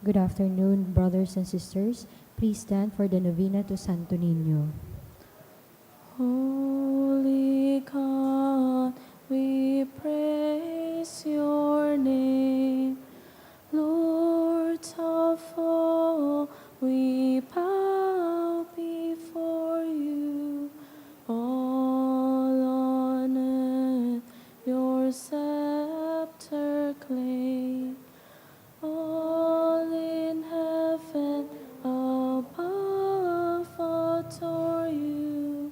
Good afternoon, brothers and sisters. Please stand for the novena to Santo Niño. Holy God, we praise your name. Lord of all, we bow before you. All on earth your scepter claim. All in heaven above adore you.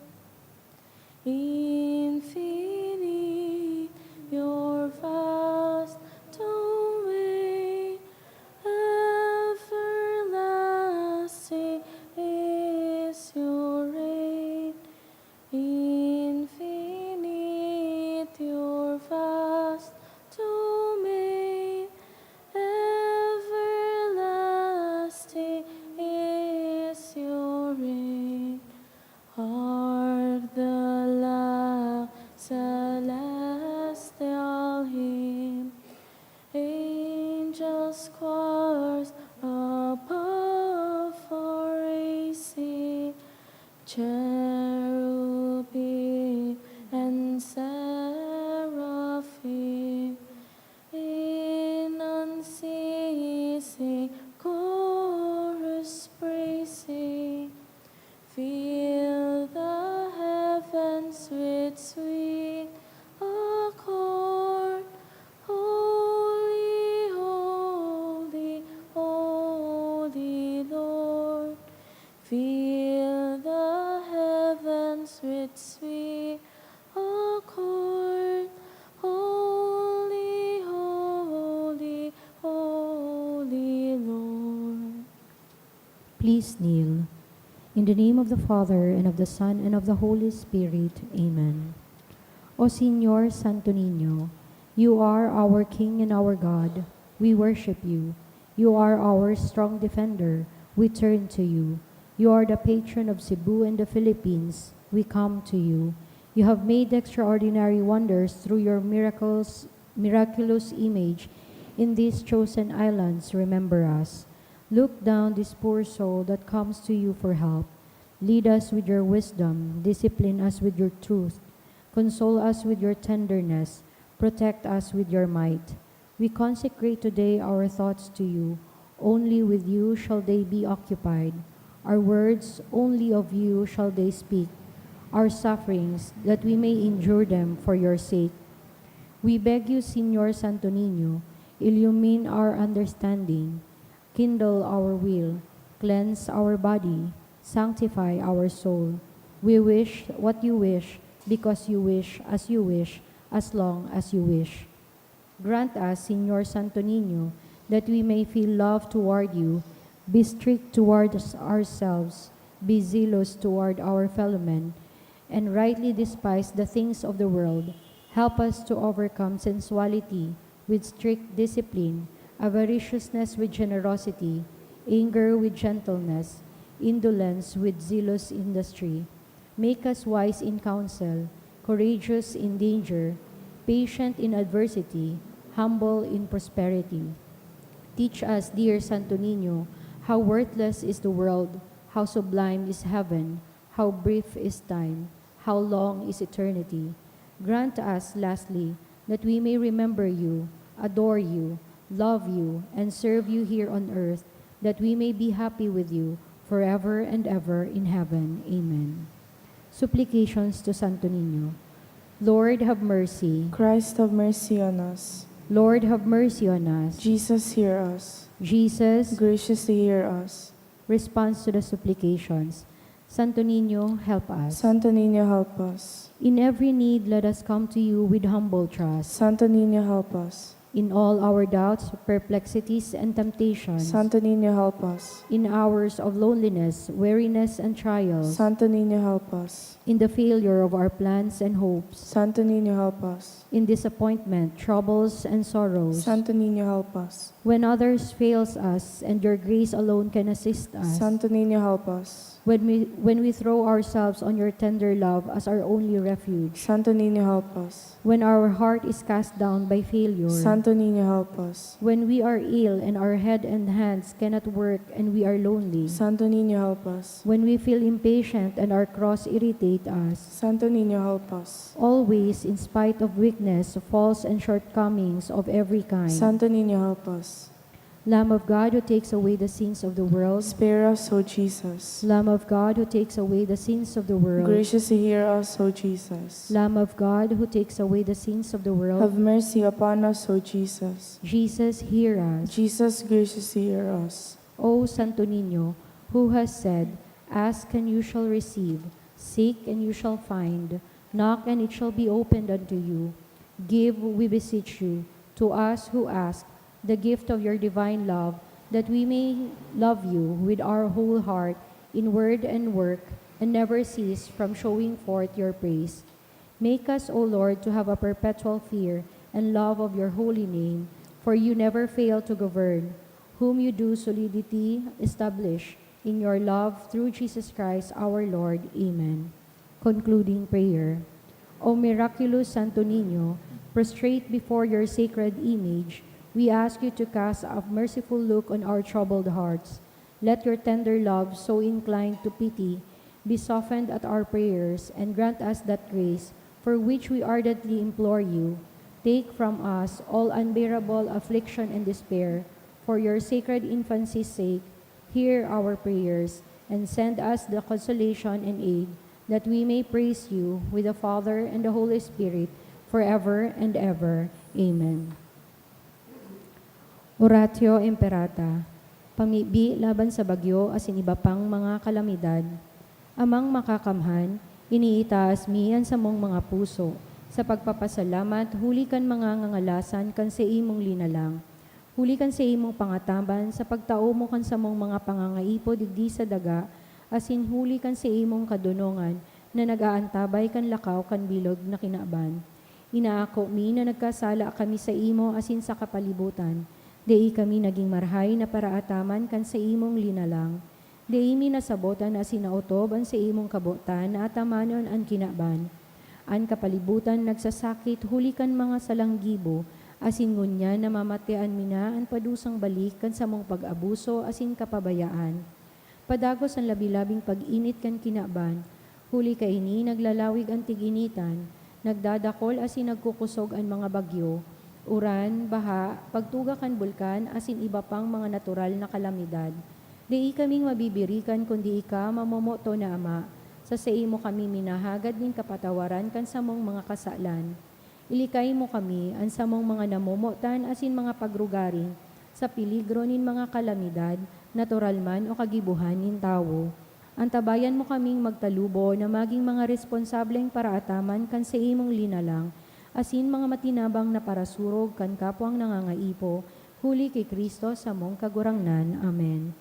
Infinite, your vast domain, everlasting is your reign. Infinite, your vast domain, everlasting is your reign. Hark the loud celestial hymn, angels choirs above praising, cherubim and seraphim in unceasing chorus praising. Fill the heavens with sweet accord. Holy, holy, holy Lord. Fill the heavens with sweet accord. Holy, holy, holy Lord. Please kneel. In the name of the Father, and of the Son, and of the Holy Spirit. Amen. O Señor Santo Niño, you are our King and our God. We worship you. You are our strong defender. We turn to you. You are the patron of Cebu and the Philippines. We come to you. You have made extraordinary wonders through your miraculous image in these chosen islands. Remember us. Look down this poor soul that comes to you for help. Lead us with your wisdom, discipline us with your truth, console us with your tenderness, protect us with your might. We consecrate today our thoughts to you. Only with you shall they be occupied. Our words, only of you shall they speak. Our sufferings, that we may endure them for your sake. We beg you, Señor Santo Niño, illumine our understanding, kindle our will, cleanse our body, sanctify our soul. We wish what you wish, because you wish, as long as you wish. Grant us, Señor Santo Niño, that we may feel love toward you, be strict toward ourselves, be zealous toward our fellow men, and rightly despise the things of the world. Help us to overcome sensuality with strict discipline, avariciousness with generosity, anger with gentleness, indolence with zealous industry. Make us wise in counsel, courageous in danger, patient in adversity, humble in prosperity. Teach us, dear Santo Niño, how worthless is the world, how sublime is heaven, how brief is time, how long is eternity. Grant us, lastly, that we may remember you, adore you, love you, and serve you here on earth, that we may be happy with you forever and ever in heaven. Amen. Supplications to Santo Niño. Lord, have mercy. Christ, have mercy on us. Lord, have mercy on us. Jesus, hear us. Jesus, Graciously hear us. response to the supplications. Santo Niño, help us. Santo Niño, help us. In every need, let us come to you with humble trust. Santo Niño, help us. In all our doubts, perplexities, and temptations. Santo Niño, help us. In hours of loneliness, weariness, and trials. Santo Niño, help us. In the failure of our plans and hopes. Santo Niño, help us. In disappointment, troubles, and sorrows. Santo Niño, help us. When others fails us and your grace alone can assist us. Santo Niño, help us. when we throw ourselves on your tender love as our only refuge, Santo Niño, help us. when our heart is cast down by failure, Santo Niño, help us. when we are ill and our head and hands cannot work and we are lonely, Santo Niño, help us. when we feel impatient and our cross irritate us, Santo Niño, help us. always in spite of weakness, faults, and shortcomings of every kind. Santo Niño, help us. Lamb of God who takes away the sins of the world, Spare us, O Jesus. Lamb of God who takes away the sins of the world, Graciously hear us, O Jesus. Lamb of God who takes away the sins of the world, Have mercy upon us, O Jesus. Jesus, hear us. Jesus, graciously hear us. O Santo Niño, who has said, Ask and you shall receive, seek and you shall find, knock and it shall be opened unto you. Give, we beseech you, to us who ask, the gift of your divine love, that we may love you with our whole heart, in word and work, and never cease from showing forth your praise. Make us, O Lord, to have a perpetual fear and love of your holy name, for you never fail to govern, whom you do solidity establish in your love through Jesus Christ our Lord. Amen. Concluding prayer. O miraculous Santo Niño, prostrate before your sacred image, we ask you to cast a merciful look on our troubled hearts. Let your tender love, so inclined to pity, be softened at our prayers, and grant us that grace for which we ardently implore you. Take from us all unbearable affliction and despair. For your sacred infancy's sake, hear our prayers, and send us the consolation and aid, that we may praise you with the Father and the Holy Spirit, forever and ever. Amen. Oratio Imperata, pamibi laban sa bagyo asin iba pang mga kalamidad. Amang makakamhan, iniitaas miyan sa mong mga puso, sa pagpapasalamat, huli kan mga ngangalasan kan sa imong linalang. Huli kan sa imong pangatamban, sa pagtao mo kan sa mong mga pangangaipo digdi sa daga, asin huli kan sa imong kadunongan, na nag-aantabay kan lakaw kan bilog na kinaban. Inaako mi na nagkasala kami sa imo asin sa kapalibutan, Dei kami naging marhay na paraataman kan sa imong linalang. Dei mi nasabotan na sinautob an sa imong kabotan na atamanon an kinaban. An kapalibutan nagsasakit hulikan mga salanggibo, asin ngunya na mamatian mina an padusang balik kan sa mong pag-abuso asin kapabayaan. Padagos ang labi-labing pag-init kan kinaban, huli kaini naglalawig ang tiginitan, nagdadakol asin nagkukusog ang mga bagyo, uran, baha, pagtuga kan bulkan, asin iba pang mga natural na kalamidad. Di kaming mabibirikan kundi ika mamomoto na Ama, sa imo kami minahagad nin kapatawaran kan sa mong mga kasalan. Ilikay mo kami, an sa mong mga namomotan asin mga pagrugaring, sa piligro nin mga kalamidad, natural man o kagibuhan nin tawo. Antabayan mo kaming magtalubo na maging mga responsableng paraataman kan sa imong linalang, asin mga matinabang na parasurog kan kapwang nangangaipo, huli kay Kristo sa mong kagurangnan. Amen.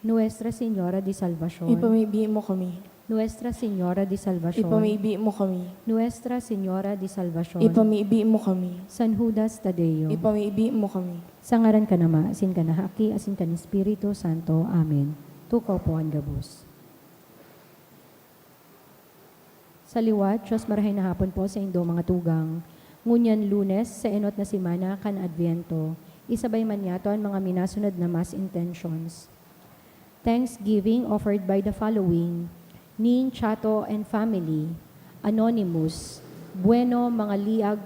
Nuestra Señora de Salvacion. Ipamibi mo kami. Nuestra Señora de Salvacion. Ipamibi mo kami. Nuestra Señora de Salvacion. Ipamibi mo kami. San Judas Tadeo. Ipamibi mo kami. Sangaran ka nama, asin ka na haki, asin ka ni Espiritu Santo. Amen. Tukaw po ang gabos. Sa liwat, Diyos marahay na hapon po sa indo mga tugang. Ngunyan Lunes, sa enot na simana kan Adviento, isabay man yato ang mga minasunod na mass intentions. Thanksgiving offered by the following: Ning Chato and family, Anonymous, Bueno Mangaliag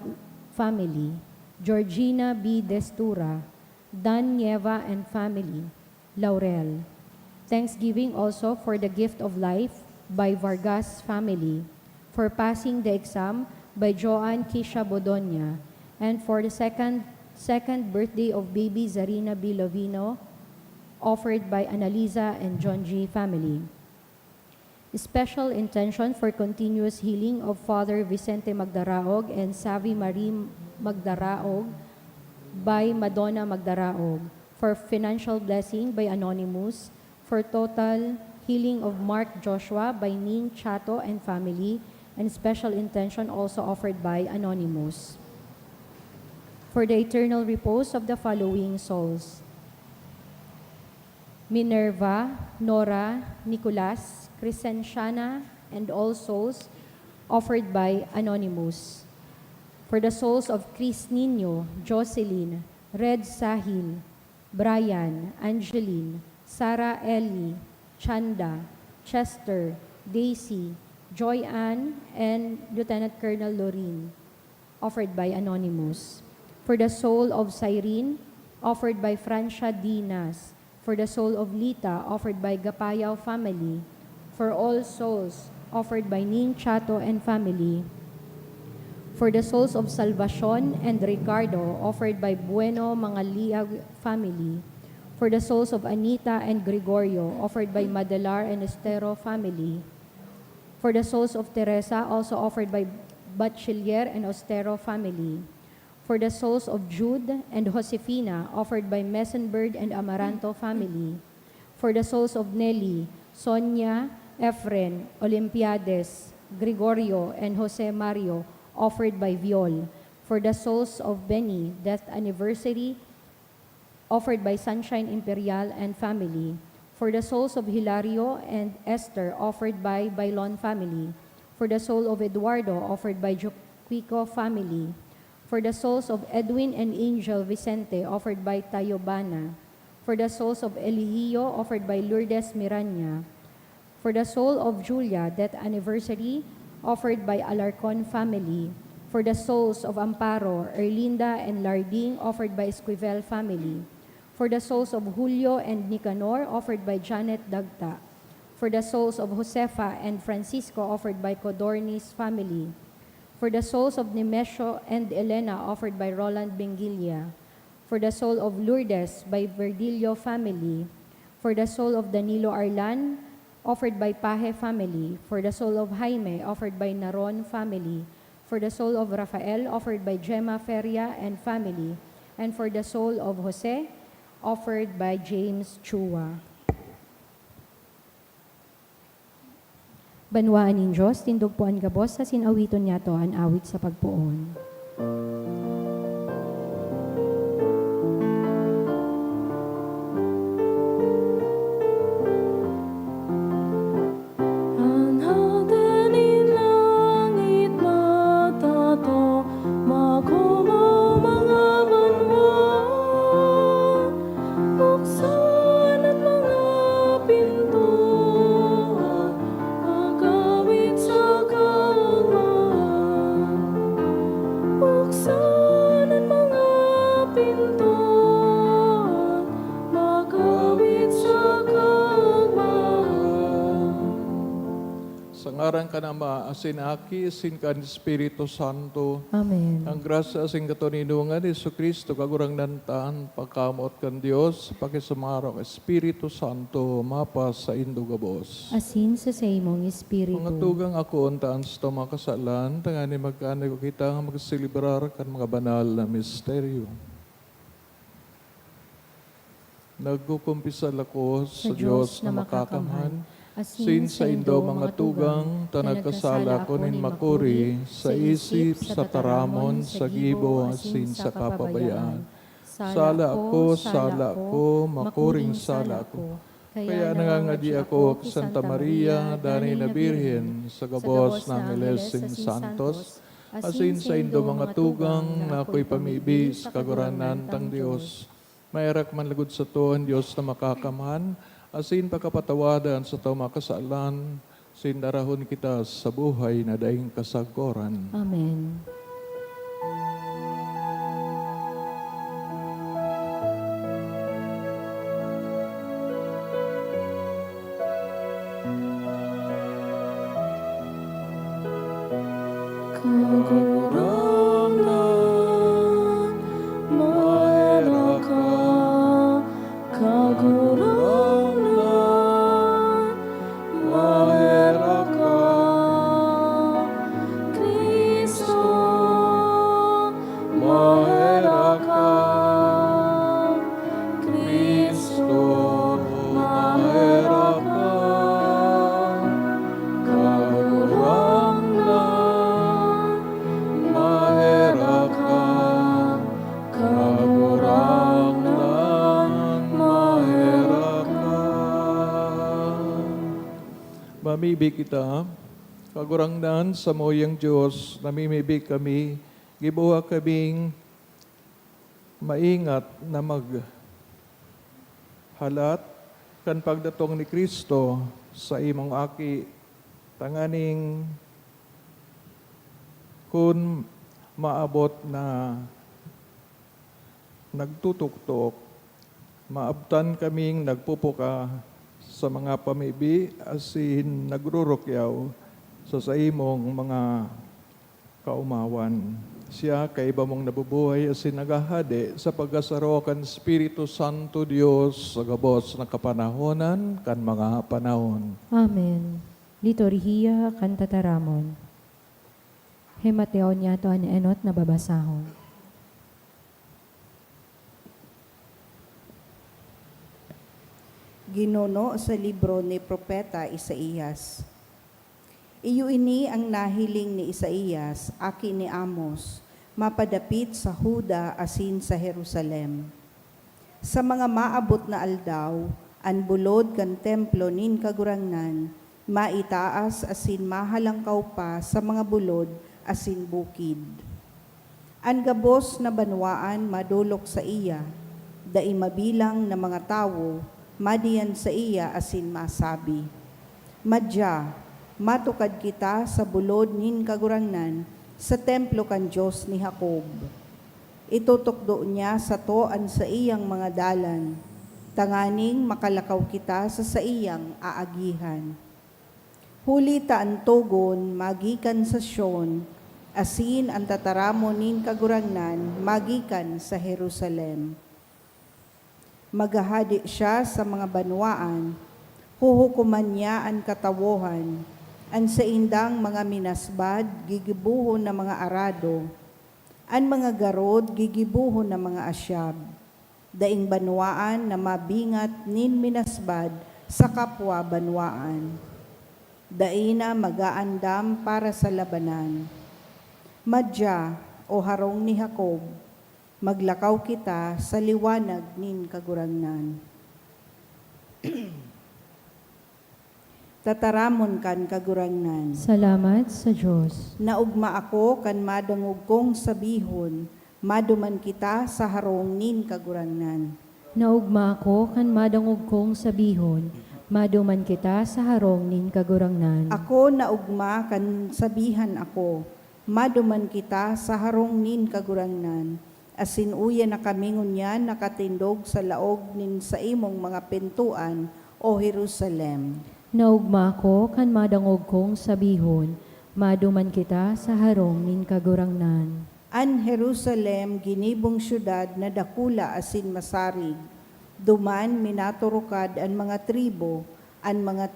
family, Georgina B. Destura, Dan Nieva and family, Laurel. Thanksgiving also for the gift of life by Vargas family, for passing the exam by Joanne Kisha Bodonia, and for the second birthday of baby Zarina B. Lovino, offered by Annalisa and John G. family. Special intention for continuous healing of Father Vicente Magdaraog and Savi Marie Magdaraog by Madonna Magdaraog, for financial blessing by Anonymous, for total healing of Mark Joshua by Ning Chato and family, and special intention also offered by Anonymous. For the eternal repose of the following souls: Minerva, Nora, Nicolas, Crescentiana, and all souls, offered by Anonymous. For the souls of Chris Nino, Jocelyn, Red Sahil, Brian, Angeline, Sarah Ellie, Chanda, Chester, Daisy, Joy Ann, and Lieutenant Colonel Lorin, offered by Anonymous. For the soul of Cyrene, offered by Francia Dinas. For the soul of Lita, offered by Gapayao family. For all souls, offered by Ning Chato and family. For the souls of Salvacion and Ricardo, offered by Bueno Mangaliag family. For the souls of Anita and Gregorio, offered by Madelar and Estero family. For the souls of Teresa, also offered by Bachiller and Ostero family. For the souls of Jude and Josefina, offered by Messenbird and Amaranto family. For the souls of Nelly, Sonia, Efren, Olympiades, Gregorio, and Jose Mario, offered by Viol. For the souls of Benny, death anniversary, offered by Sunshine Imperial and family. For the souls of Hilario and Esther, offered by Bailon family. For the soul of Eduardo, offered by Joquico family. For the souls of Edwin and Angel Vicente, offered by Tayobana. For the souls of Eligio, offered by Lourdes Miranya. For the soul of Julia, death anniversary, offered by Alarcon family. For the souls of Amparo, Erlinda, and Larding, offered by Esquivel family. For the souls of Julio and Nicanor, offered by Janet Dagta. For the souls of Josefa and Francisco, offered by Codornis family. For the souls of Nemesio and Elena, offered by Roland Benguilia. For the soul of Lourdes, by Verdillo family. For the soul of Danilo Arlan, offered by Paje family. For the soul of Jaime, offered by Naron family. For the soul of Rafael, offered by Gemma Feria and family. And for the soul of Jose, offered by James Chua. Banwaan nin Diyos, tindog po ang gabos sa sinawiton niya to ang awit sa pagpuon. Anhaten in langit matato, magumaw mga banwa. Buksan ang mga pintuan, magawit sa kaugmahan. Buksan ang mga pintuan, magawit sa kaugmahan. Sa ngaran ka na maasin aki, sin ka ni Espiritu Santo. Amen. Ang grasya asing katuninungan ni Jesu Kristo, kagurang nantaan, pagkamot kan Diyos, pakisumaro ka Espiritu Santo, mapas sa indugabos. Asin sa imong espiritu. Mga tugang ako, untaan sa mga kasalan, tangani magkanay ko kita nga magsilibrar kan mga banal na misteryo. Nagkukumpisal ako sa Diyos na makakamhan, sin sa indo mga tugang, tanagkasala ko nin makuri, sa isip, sa taramon, sa gibo, sin sa kapabayaan. Sala ako, makuring sala ko. Kaya nangangadi ako kay Santa Maria, Danay na Birhen, sa gabos ng Ilesing Santos, asin sa indo mga tugang, na ako'y pamibis, kaguranan tang Diyos. Mayrak man lagod sa to ang Diyos na makakaman, asin pagkapatawadan sa to makasalan, sin darahon kita sa buhay na daing kasagoran. Amen. Kagurangan, mahera ka. Kagurangan, mahera ka. Kristo pamibig kita, kagurangnan sa moyang Diyos, namimibig kami, gibuha kaming maingat na maghalat kan pagdatong ni Kristo sa imong aki, tanganing kun maabot na nagtutuktok, maabtan kaming nagpupuka sa mga pamibi asin nagrurukyaw sa imong mga kaumawan. Siya kay iba mong nabubuhay asin nagahade sa pagkasaro kan Espiritu Santo Dios sa gabos na kapanahonan kan mga panahon. Amen. Liturhiya kan tataramon. Hemateo niya to an enot na babasahon. Ginuno sa libro ni Propeta Isaías. Iyo ini ang nahiling ni Isaías, aki ni Amos, mapadapit sa Huda asin sa Jerusalem. Sa mga maabot na aldaw, an bulod kan templo nin kagurangnan, maitaas asin mahalangkaw pa sa mga bulod asin bukid. An gabos na banwaan madulok sa iya, dai mabilang na mga tawo, madiyan sa iya asin masabi. Madya, matukad kita sa bulod nin kagurangnan, sa templo kan Diyos ni Jacob. Itutukdo niya sa toan sa iyang mga dalan, tanganing makalakaw kita sa iyang aagihan. Huli ta ang tugon, magikan sa Sion, asin ang tataramon nin kagurangnan, magikan sa Jerusalem. Magahadi siya sa mga banwaan, huhukuman niya ang katawohan, ang sa indang mga minasbad, gigibuhon na mga arado, ang mga garod, gigibuhon na mga asyab, daing banwaan na mabingat nin minasbad sa kapwa banwaan. Daina magaandam para sa labanan. Madya, o harong ni Jacob, maglakaw kita sa liwanag nin kagurangnan. Tataramon kan kagurangnan. Salamat sa Diyos. Naugma ako kan madangog kong sabihon, maduman kita sa harong nin kagurangnan. Naugma ako kan madangog kong sabihon, maduman kita sa harong nin kagurangnan. Ako naugma kan sabihan ako, maduman kita sa harong nin kagurangnan. Asin uya na kamingon yan nakatindog sa laog nin sa imong mga pintuan, o Jerusalem. Naugma ko kan madangog kong sabihon, maduman kita sa harong nin kagurangnan. An Jerusalem ginibong syudad na dakula asin masarig. Duman minaturukad an mga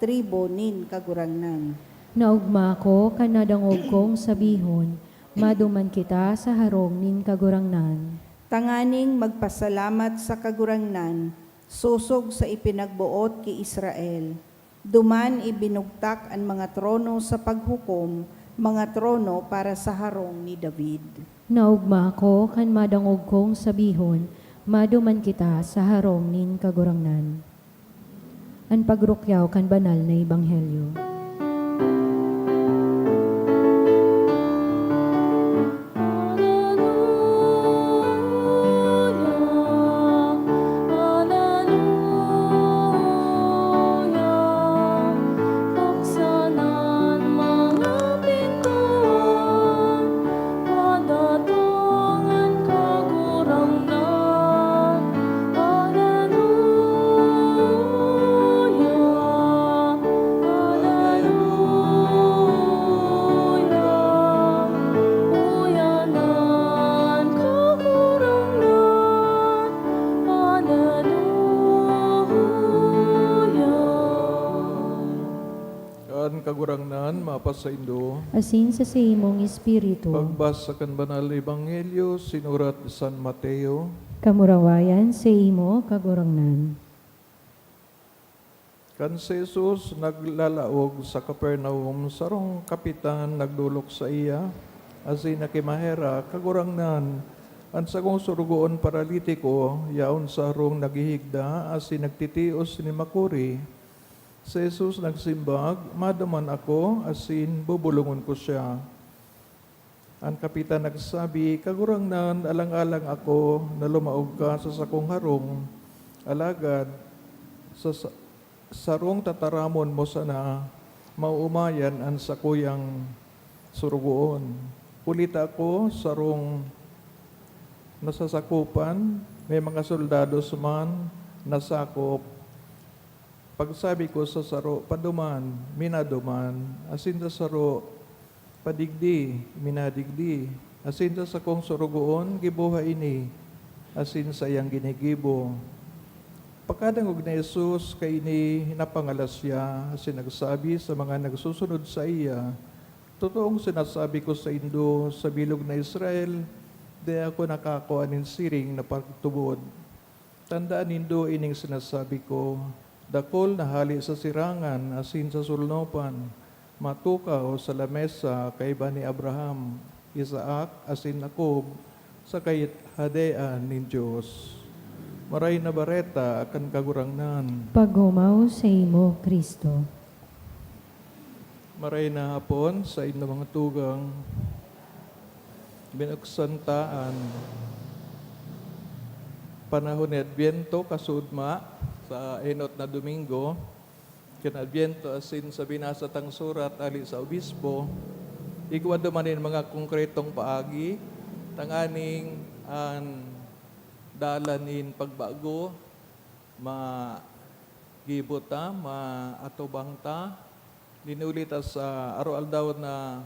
tribo nin kagurangnan. Naugma ko kan nadangog kong sabihon, maduman kita sa harong nin kagurangnan. Tanganing magpasalamat sa kagurangnan, susog sa ipinagbuot ki Israel. Duman ibinugtak ang mga trono sa paghukom, mga trono para sa harong ni David. Naugma ko kan madangog kong sabihon, maduman kita sa harong nin kagurangnan. An pagrukyaw kan banal na ebanghelyo. Kagurangnan, mapasaindo. Asin sa imong espiritu, Pagbasa kan banal na ebanghelyo, sinurat ni San Mateo. kamurawayan sa imo kagurangnan. Kan si Jesus naglalaog sa Capernaum, sarong kapitan nagdulok sa iya, asin nakimahera, kagurangnan, ang sagong surugoon paralitiko, yaon sa harong naghihigda, asin nagtitios ni makuri, Si Jesus nagsimbag, maduman ako, asin bubulungon ko siya. Ang kapitan nagsabi, kagurangnan, alang-alang ako na lumaog ka sa sakong harong. Alagad, sa sarong tataramon mo sana, mauumayan ang sakuyang surugoon. Pulita ako, sarong nasasakupan, may mga soldados man nasakop. Pagsabi ko sa saro, paduman, minaduman, asin sa saro, padigdi, minadigdi, asin sa sakong surugoon, gibuha ini, asin sa iyang ginigibo. Pagkadangog na Jesus, kay ini napangalas siya, asin nagsabi sa mga nagsusunod sa iya, totoong sinasabi ko sa Indo, sa bilog na Israel, di ako nakakuha siring na pagtubod. Tandaan nindo ining sinasabi ko, dakol na hali sa sirangan, asin sa sulnopan, matukaw sa lamesa kay ni Abraham, Isaac, asin Jacob, sa kay hadean ni Diyos. Maray na bareta akan kagurangnan. Paghumaw sa imo, Kristo. Maray na hapon sa inyo mga tugang, binuksantaan, panahon ni Adviento, kasudma, sa enot na Domingo, kinadviento asin sa binasatang surat ali sa obispo, ikaw dumanin mga konkretong paagi, tanganing ang dalanin pagbago, magibota, maatubangta, linulita sa araw-aldaw na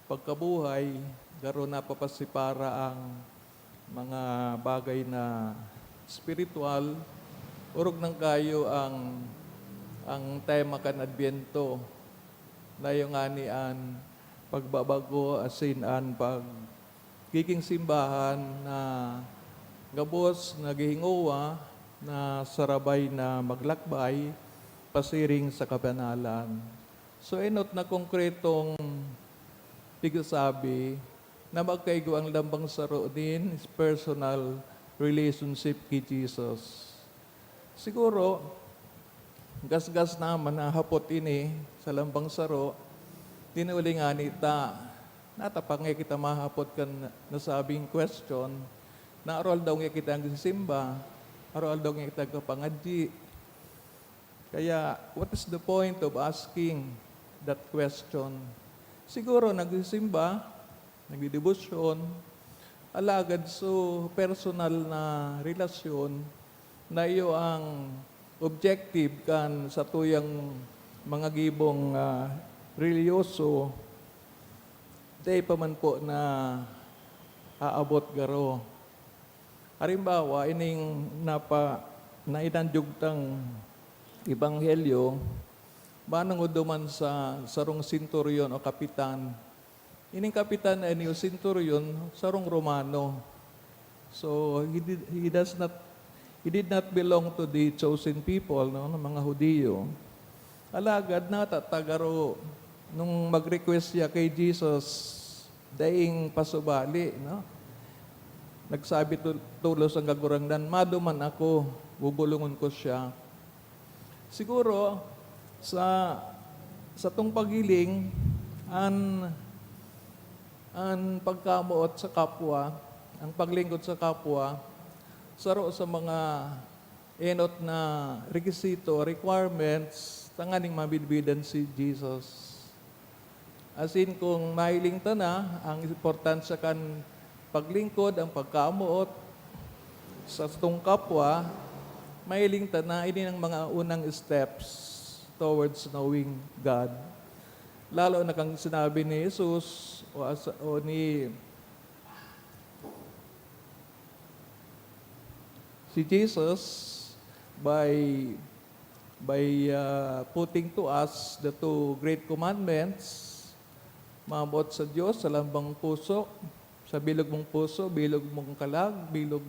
pagkabuhay, garo na papasipara ang mga bagay na spiritual, urog ng kayo ang tema kan Adviento na yung anian pagbabago asin an pag giking simbahan na gabos nagihinguwa na sarabay na maglakbay pasiring sa kabanalan. So enot na konkretong tigsabi na magkaigo ang lambang saro din is personal relationship kay Jesus. Siguro, gas-gas naman na hapot ini sa lambang saro, tinuli nga nita, natapang nga kita mahapot kan nasabing question, na aral daw nga kita ang simba, aral daw nga kita kapangadji. Kaya, what is the point of asking that question? Siguro, nagsimba, nagdidebosyon, alagad so personal na relasyon na iyo ang objective kan sa tuyang mga gibong religyoso, day pa man po na aabot garo. Halimbawa, ining nainandyugtang ebanghelyo, manang uduman sa sarong senturyon o kapitan. Ining kapitan ay niyo senturyon, sarong Romano. So, he did not belong to the chosen people, no, ng mga Hudiyo. Alagad na tatagaro nung mag-request siya kay Jesus, daing pasubali, no? Nagsabi tulos ang kagurangnan, maduman ako, bubulungon ko siya. Siguro, sa tong pagiling, ang pagkamuot sa kapwa, ang paglingkod sa kapwa, saro sa mga enot na rekisito, requirements, tanganing mabidbidan si Jesus. As in, kung mahiling ta na, ang importansya kan paglingkod, ang pagkamuot sa tong kapwa, mahiling ta na, ini ang mga unang steps towards knowing God. Lalo na kang sinabi ni Jesus o ni si Jesus by putting to us the two great commandments, maabot sa Diyos sa lambang puso, sa bilog mong puso, bilog mong kalag, bilog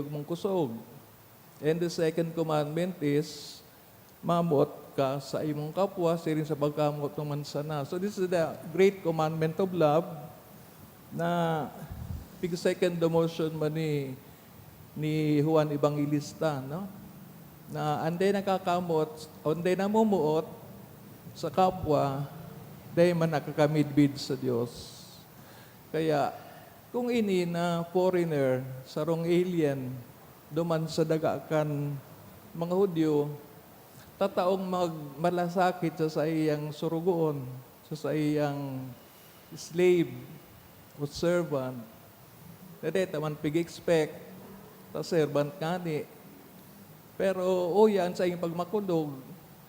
mong kusog. And the second commandment is maabot ka sa imong kapwa, siring sa pagkamot ng mansana. So this is the great commandment of love na second demotion man ni Juan Evangelista, no? na anday nakakamot, anday namumuot sa kapwa, dahil man nakakamidbid sa Diyos. Kaya, kung ini na foreigner, sarong alien, duman sa dagakan mga Hudyo, tataong malasakit sa iyang surugoon, sa iyang slave o servant. Dede, taman pig-expect, ta servant kani. Pero yan sa iyong pagmakulog,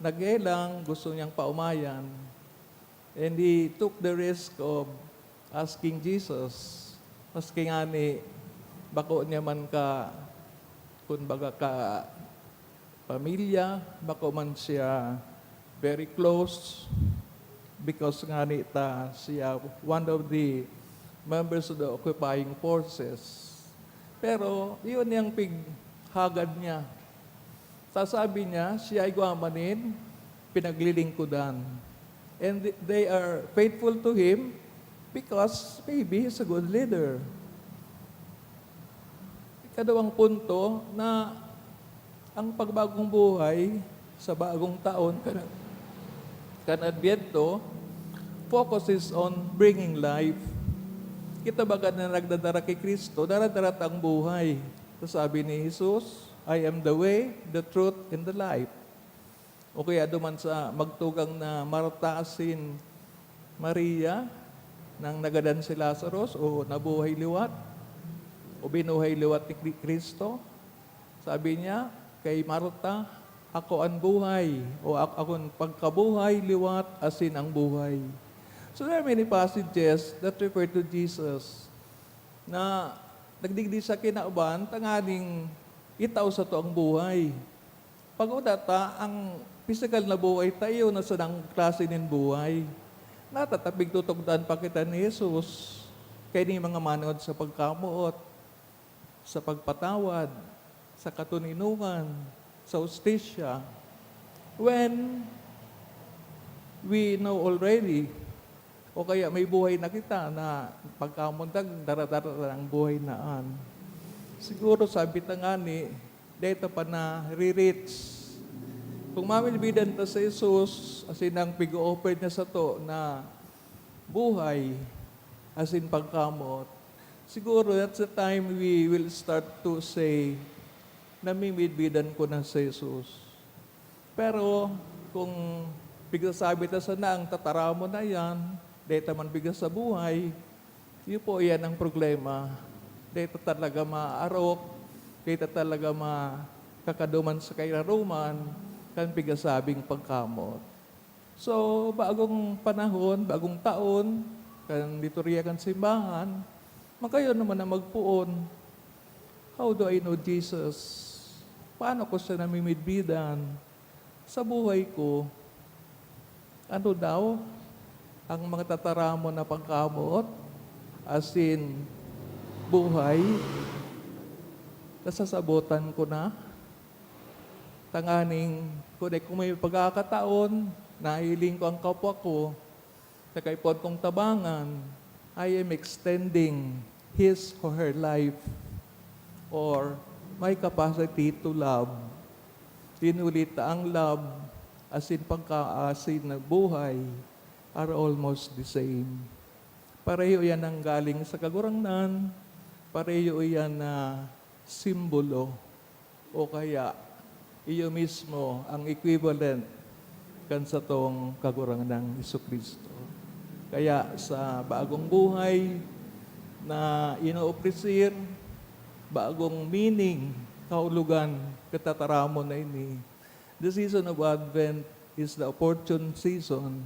nag-elang, gusto niyang paumayan. And he took the risk of asking Jesus, maski nga ni, bako niya man ka, kumbaga ka pamilya, bako man siya very close, because nga ni siya one of the members of the occupying forces. Pero yun yung pighagad niya. Sasabi niya, siya ay guwamanin, pinaglilingkudan. And they are faithful to him because maybe he's a good leader. Ikadawang punto na ang pagbagong buhay sa bagong taon, kan Adbyento, focuses on bringing life. Kita baga na nagdadara kay Kristo, daradarat ang buhay. Sabi ni Jesus, I am the way, the truth, and the life. O kaya duman sa magtugang na Marta asin Maria, nang nagadan si Lazarus, o nabuhay liwat, o binuhay liwat ni Kristo. Sabi niya, kay Marta, ako ang buhay, o ako ang pagkabuhay, liwat, asin ang buhay. So there are many passages that refer to Jesus na nagdigdi sa kinauban, tanganing itaw sa to ang buhay. Pag udata, ang physical na buhay tayo na sa nang klase ng buhay. Natatabig tutugdan pa kita ni Jesus kay ni mga manood sa pagkamuot, sa pagpatawad, sa katuninungan, sa ustisya. When we know already, o kaya may buhay na kita na pagkamundag, daradara ng buhay naan. Siguro sabi ta nga ni, dito pa na re-reach. Kung mamilbidan ta sa Jesus, asin ang pig-offer niya sa to na buhay, asin pagkamot, siguro that's the time we will start to say, namimilbidan ko na sa Jesus. Pero kung bigsasabi ta sa na, ang tatara mo na yan, dito man bigas sa buhay, yun po yan ang problema. Dito talaga maarok, dito talaga makakaduman sa kairaruman, kan pigasabing pagkamot. So, bagong panahon, bagong taon, kan liturya kan simbahan, makayo naman na magpuon. How do I know Jesus? Paano ko siya namimidbidan? Sa buhay ko, ano daw ang mga tataramo na pagkamot, as in buhay, nasasabotan ko na, tanganing, kung may pagkakataon, nahiling ko ang kapwa ko, na kay pontong tabangan, I am extending his or her life, or my capacity to love. Tinulit ang love, as in pagkaasin na buhay, are almost the same. Pareho yan ang galing sa kagurangnan, pareho yan na simbolo, o kaya iyo mismo ang equivalent kan sa tong kagurangan ng Jesucristo. Kaya sa bagong buhay na inooprisir, bagong meaning, kaulugan, katataramo na ini, the season of Advent is the opportune season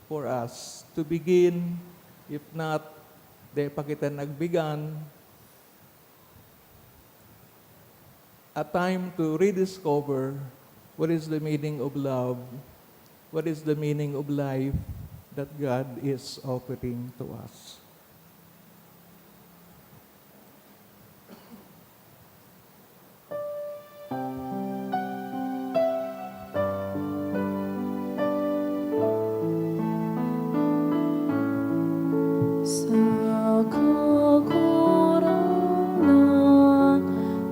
for us to begin, if not, de pa kita nagbigan, a time to rediscover what is the meaning of love, what is the meaning of life that God is offering to us. Sa kakurangan,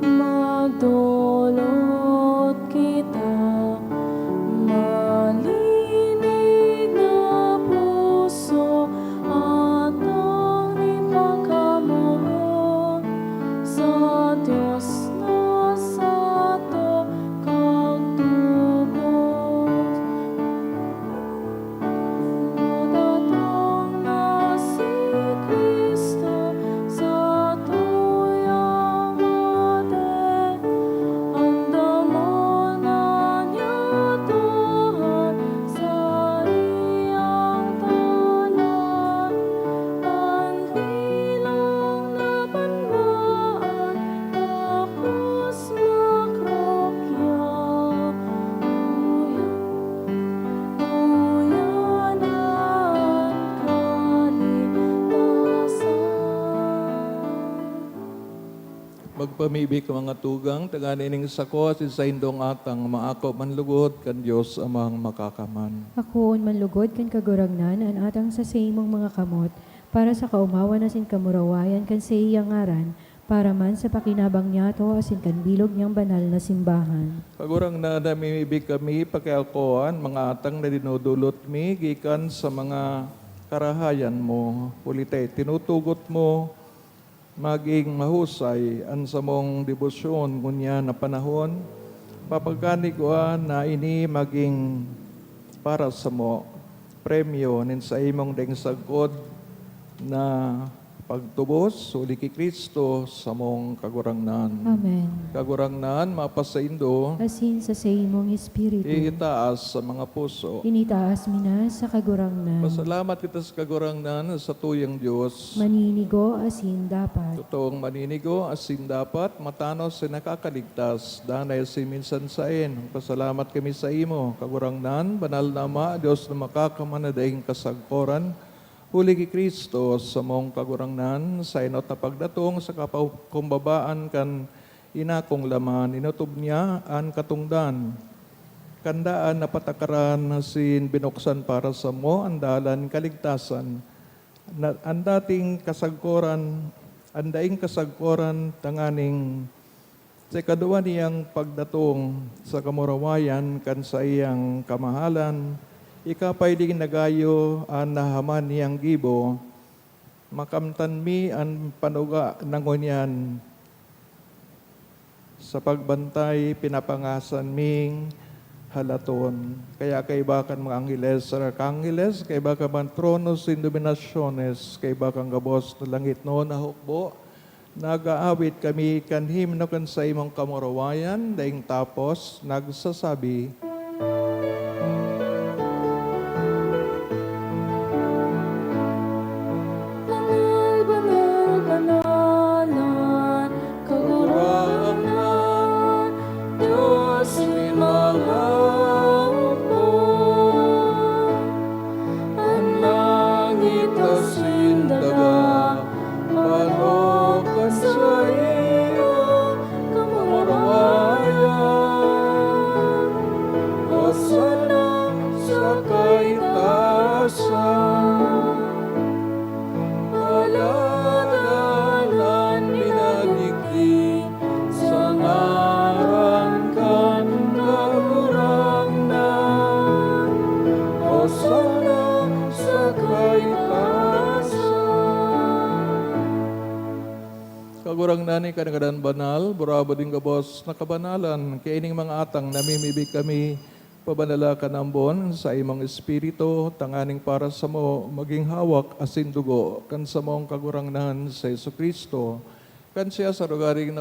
magdulot kita pamibig ka mga tugang, taganining sako, sa indong atang, maako manlugod, kan Diyos amang makakaman. Ako manlugod kan kagurangnan, an atang sa imong mga kamot, para sa kaumawa na sin kamurawayan kan sa iyang ngaran, para man sa pakinabang niya to asin kan bilog niyang banal na simbahan. Kagurang na namimibig kami, pakialkoan, mga atang na dinudulot mi, gikan sa mga karahayan mo. Pulitay, tinutugot mo, maging mahusay ang samong debosyon ngunya na panahon, papagkani ko na ini maging para sa mo premyo nin sa imong deng sagkod na pagtubos uli ki Kristo sa mong kagurangnan. Amen. Kagurangnan mapasaindo, Asin sa imong espiritu, iitaas sa mga puso. initaas mina sa kagurangnan. Pasalamat kita sa kagurangnan sa tuyang Diyos. Maninigo asin dapat. Totoong maninigo asin dapat matanos sa nakakaligtas. Danay si minsan sain. Pasalamat kami sa imo. Kagurangnan, banal na Ama, Diyos na makakamanadaing kasagporan. Huli ki Kristo sa mong kagurangnan, sa inot na pagdatong sa kapakumbabaan kan inakong laman, inutob niya an katungdan. Kandaan na patakaran na sin binuksan para sa mo, andalan kaligtasan. Ang dating kasagkoran, ang daing kasagkoran, tanganing sa kadua niyang pagdatong sa kamurawayan kan sa iyang kamahalan, ikapay di nagayo ang nahaman niyang gibo, makamtan mi ang panuga nangunyan sa pagbantay pinapangasan ming halaton. Kaya kay bakan mga angeles, arkangeles, kay baka man tronos in dominationes, kay bakang gabos na langit no nahukbo, nagaawit kami kan himno kan sa imong kamurawayan, daing tapos nagsasabi, kagurang nani kadang banal, burabo din kabos na kabanalan, kaya ining mga atang namimibig kami, pabanala ka nambon sa imong espiritu, tanganing para sa mo, maging hawak asin dugo, kan sa mong kagurangnan sa Jesucristo, kan siya sa lugaring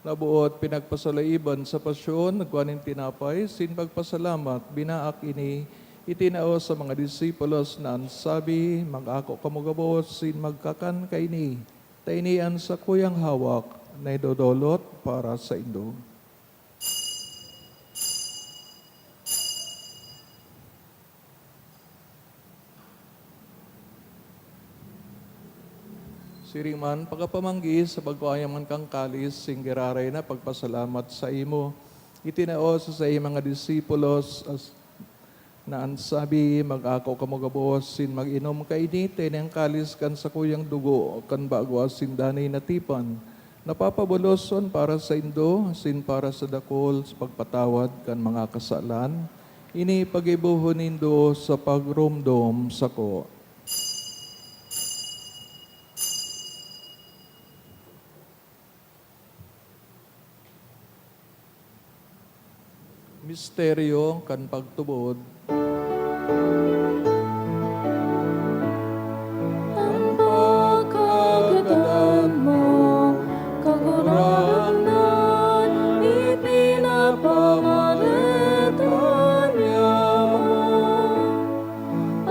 nabuot, pinagpasalaiban sa pasyon, nagkuhanin tinapay, sin pagpasalamat, binaak ini, itinao sa mga disipulos na ansabi, mag-ako kamugabos, sin magkakan kaini, tainian sa kuyang hawak na idodolot para sa indo. Siriman, pagkapamanggi sa pagkuhayaman kang kalis, singgiraray na pagpasalamat sa imo. Itinao sa mga disipulos na ansabi, mag-ako kamugabos, sin mag-inom ka inite ng kalis kan sa kuyang dugo, kan bago asin danay natipan. Napapabuloson para sa indo, sin para sa dakol, sa pagpatawad kan mga kasalan. Ini pag-ibuhon nindo sa pagrumdom sa ko. Misteryo kan pagtubod. Ang pagkagadan mo, kagurangnan, ipinapamalitan niya.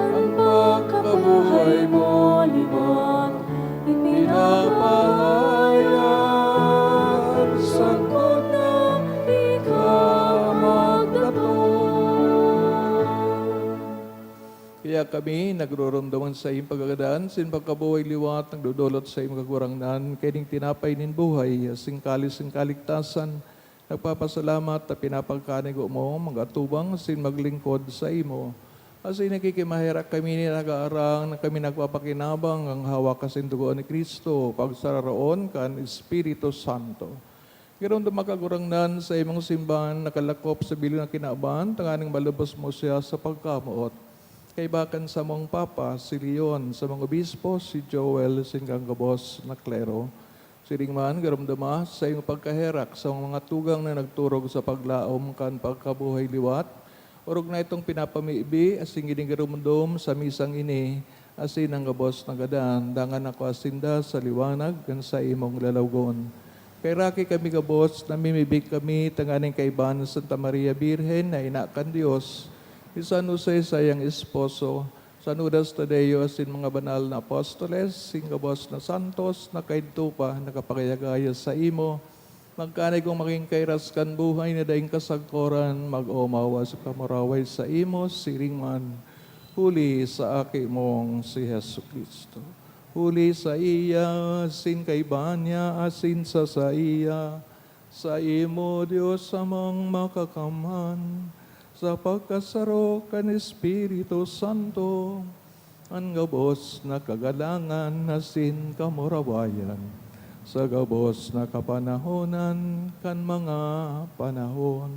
Ang pagkabuhay mo, liwan, ipinapahayag, sangkot na ikaw magdatong. Kaya kami nagroromdaman sa iyong pagkagadaan, sin pagkabuhay liwat, nagdudulot sa iyong kagurangnan, kining tinapay nin buhay, sing kalis sing kaligtasan, nagpapasalamat at pinapagkanigo mo, magatubang sin maglingkod sa imo. Asin nakikimahirak kami ni nag-aarang, na kami nagpapakinabang ang hawak kasin dugoan ni Kristo, pagsararoon kan Espiritu Santo. Ganoon na makagurangnan sa imong simbahan, nakalakop sa bilin ng kinaabahan, tanganing malubos mo siya sa pagkamuot. Kay bakan sa mong Papa, si Leon, sa mga obispo, si Joel, singgang gabos na klero. Siring man, garamdama sa iyong pagkaherak sa mga tugang na nagturog sa paglaom kan pagkabuhay liwat. Orog na itong pinapamiibi, asing ginigarumdom sa misang ini, asin ang gabos na gadan, dangan ako asinda sa liwanag, kan sa imong lalawgon. Kay raki kami gabos, namimibig kami, tanganing kaiban ng Santa Maria Birhen, na inakan Diyos, San Jose sayang esposo, San Judas Tadeo, asin mga banal na apostoles, singabos na santos, na kaidto pa, nakapakayagaya sa imo, magkanay kong maging kairaskan buhay na daing kasagkoran, mag-omawa sa kamaraway sa imo, siringman, huli sa aki mong si Hesu Kristo. Huli sa iya, sin kay Banya, asin sa iya, sa imo Diyos amang makakamhan, sa pagkasaro kan Espiritu Santo, ang gabos na kagalangan, asin kamurawayan, sa gabos na kapanahonan, kan mga panahon.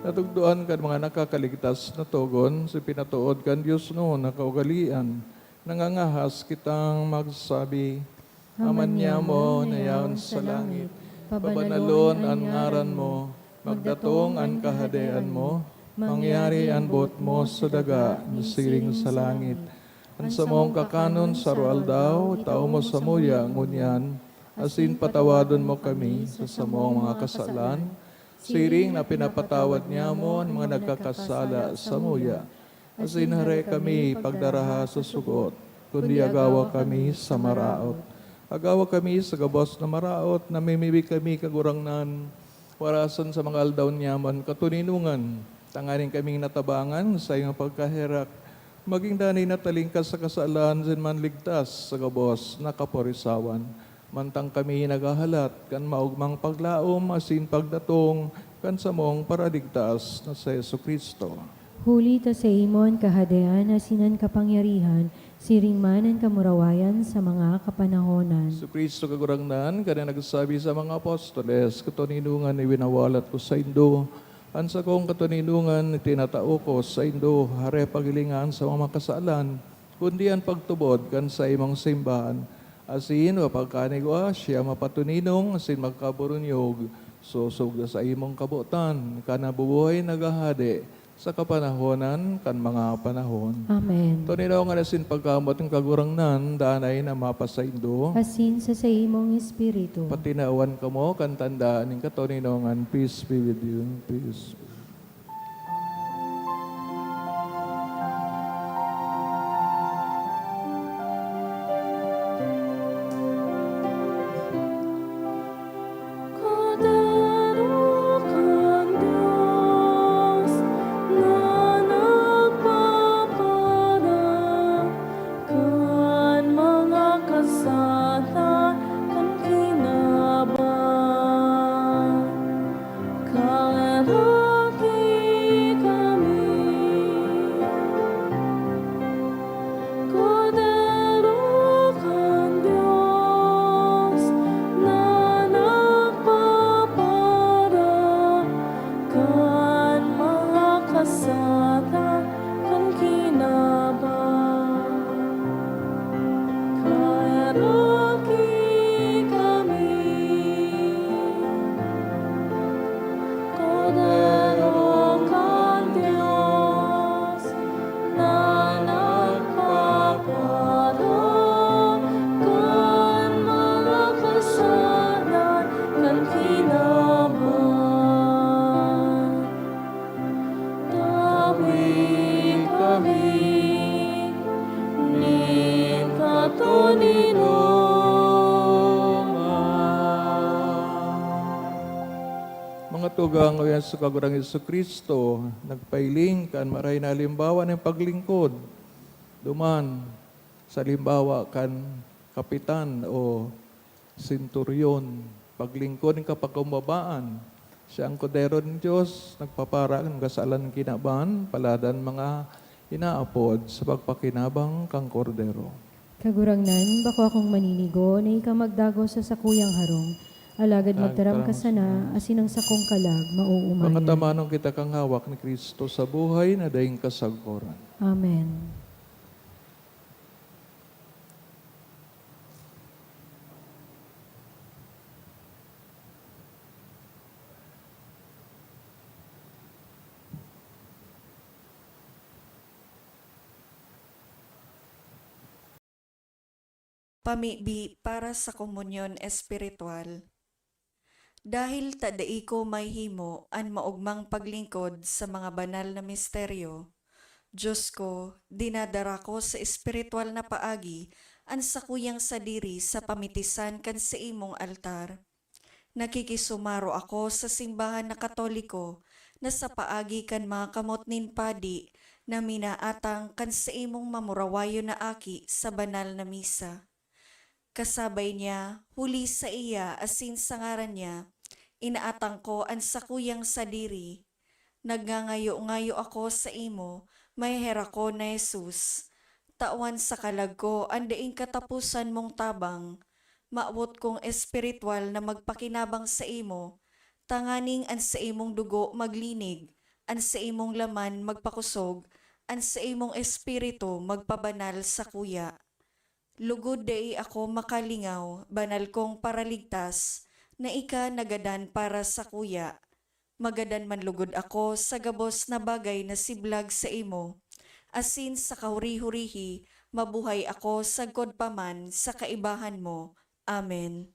Natugduan kan mga nakakaligtas na togon, si pinatuod kan Diyos no, nakaugalian, nangangahas kitang magsabi, Aman niya mo na yaon sa langit, pabanalon ang ngaran mo, magdatong ang kahadean mo, mangyari ang bot mo sa daga, siring sa langit. Ang sa mong kakanon sa rual daw, tao mo sa muya, ngunyan, asin patawadon mo kami sa samong mga kasalan, siring na pinapatawad niya mo ang mga nagkakasala sa muya. Asin hare kami pagdaraha sa sugot, kundi agawa kami sa maraot. Agawa kami sa gabos na maraot, namimibig kami kagurangnan, warasan sa mga aldaw niyaman katuninungan, tanganin kaming natabangan sa iyong pagkaherak, maging danay natalingkas sa kasalan, sin manligtas sa gabos na kaporisawan. Mantang kami nagahalat, kan maugmang paglaom, asin pagdatong, kan samong paradigtas na sa Yesu Kristo. Huli ta sa imon kahadean, asinan kapangyarihan, siring man ang kamurawayan sa mga kapanahonan. Yesu Kristo kagurangnan, kada nagsabi sa mga apostoles, katuninungan ni winawalat ko sa Indo, ansa kong katuninungan tinatao ko sa Indo, hare pagilingan sa mga kasalan, kundi ang pagtubod kan sa imong simbahan, asin wapagkanig siya mapatuninong, asin magkaburunyog, susog sa imong kabutan, kanabubuhay nagahade, sa kapanahonan, kan mga panahon. Amen. Tuninaw nga nasin pagkamot ng kagurangnan, danay na mapasaindo, Asin sa imong espiritu. patinawan ka mo, kan tandaan ng katuninongan, peace be with you, peace. Kadarukan Diyos na nagpapalang kan mga kasala kan kinabang. Karat Mga tugang o yan sa kagurang Isu Kristo, nagpailing kan maray na limbawa ng paglingkod. Duman, sa limbawa kan kapitan o senturyon, paglingkod ng kapakumbabaan. Siya ang kodero ng Diyos, nagpapara ng kasalan ng kinaban, paladan mga inaapod sa pagpakinabang kang kordero. Kagurangnan, bako akong maninigo, na ikaw magdago sa sakuyang harong. Alagad magtaram ka sana, asin ang sakong kalag, mauumayan. Pangatamanong kita kang hawak ni Kristo sa buhay na daing kasagporan. Amen. Pamibi para sa komunyon espiritual. Dahil tadai ko may himo an maugmang paglingkod sa mga banal na misteryo, Diyos ko, dinadara ko sa espiritual na paagi an sakuyang sadiri sa pamitisan kan sa imong altar. Nakikisumaro ako sa simbahan na Katoliko na sa paagi kan mga kamotnin padi na minaatang kan sa imong mamurawayo na aki sa banal na misa. Kasabay niya, huli sa iya asin sa ngaran niya, inaatang ko ang sakuyang sadiri. Nagngangayo-ngayo ako sa imo, may hera ko na Jesus. Tawan sa kalag ko, ang daing katapusan mong tabang. Maawot kong espiritual na magpakinabang sa imo. Tanganing ang sa imong dugo maglinig, ang sa imong laman magpakusog, ang sa imong espiritu magpabanal sa kuya. Lugod dai ako makalingaw, banal kong paraligtas, na ika nagadan para sa kuya. Magadan man lugod ako sa gabos na bagay na siblag sa imo. Asin sa kahuri-hurihi, mabuhay ako sa godpaman sa kaibahan mo. Amen.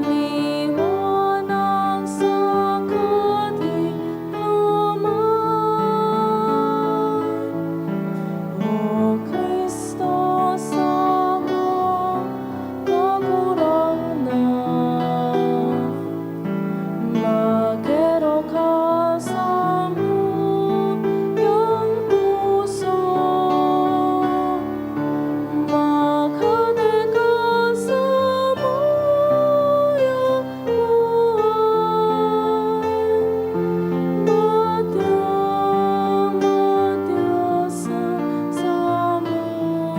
liwanag sa kadiliman. O Kristo, sa mong kagurangnan, magero ka sa muyang puso, maghati ka sa muyang buwan, madya sa muyan.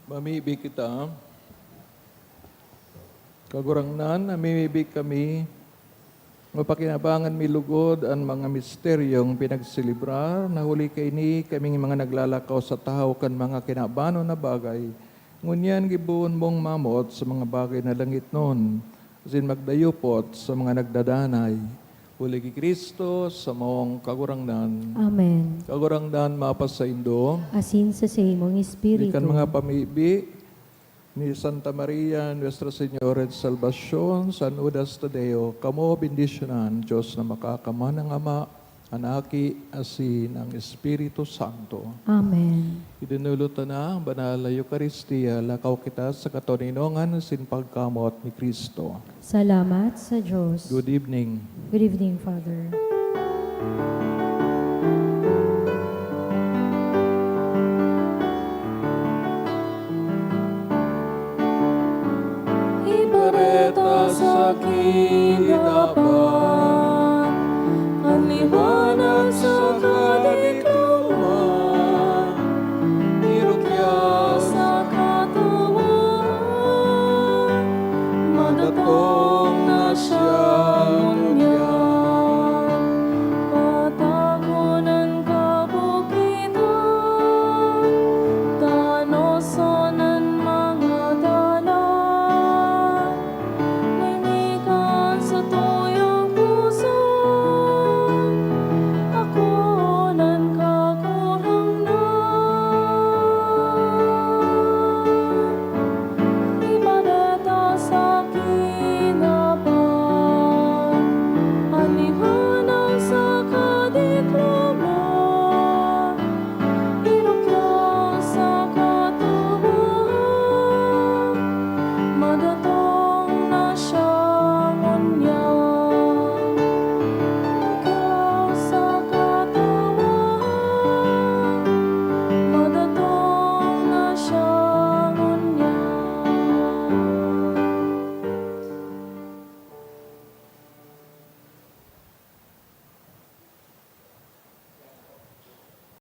Mamibig kita. Kagurangnan, namimibig kami. Mapakinabangan milugod ang mga misteryong pinagsilibrar. Nahuli kay ni kaming mga naglalakaw sa tahaw kan mga kinabano na bagay. Ngunyan gibuon mong mamot sa mga bagay na langit noon. Asin magdayupot sa mga nagdadanay. Huli kay Kristo sa mong kagurangnan. Amen. Kagurangnan mapas sa Indo. Asin sa imong espiritu. Ikan mga pamibi ni Santa Maria, Nuestra Señora de Salvacion, San Udas Tadeo, kamo bendisyonan, Diyos na makakaman ng Ama, Anaki, Asin, ang Espiritu Santo. Amen. Idinulutan na ang banal na Eucharistia, lakaw kita sa katoninongan sin pagkamot ni Kristo. Salamat sa Diyos. Good evening. Good evening, Father. Ibareta sa kinabang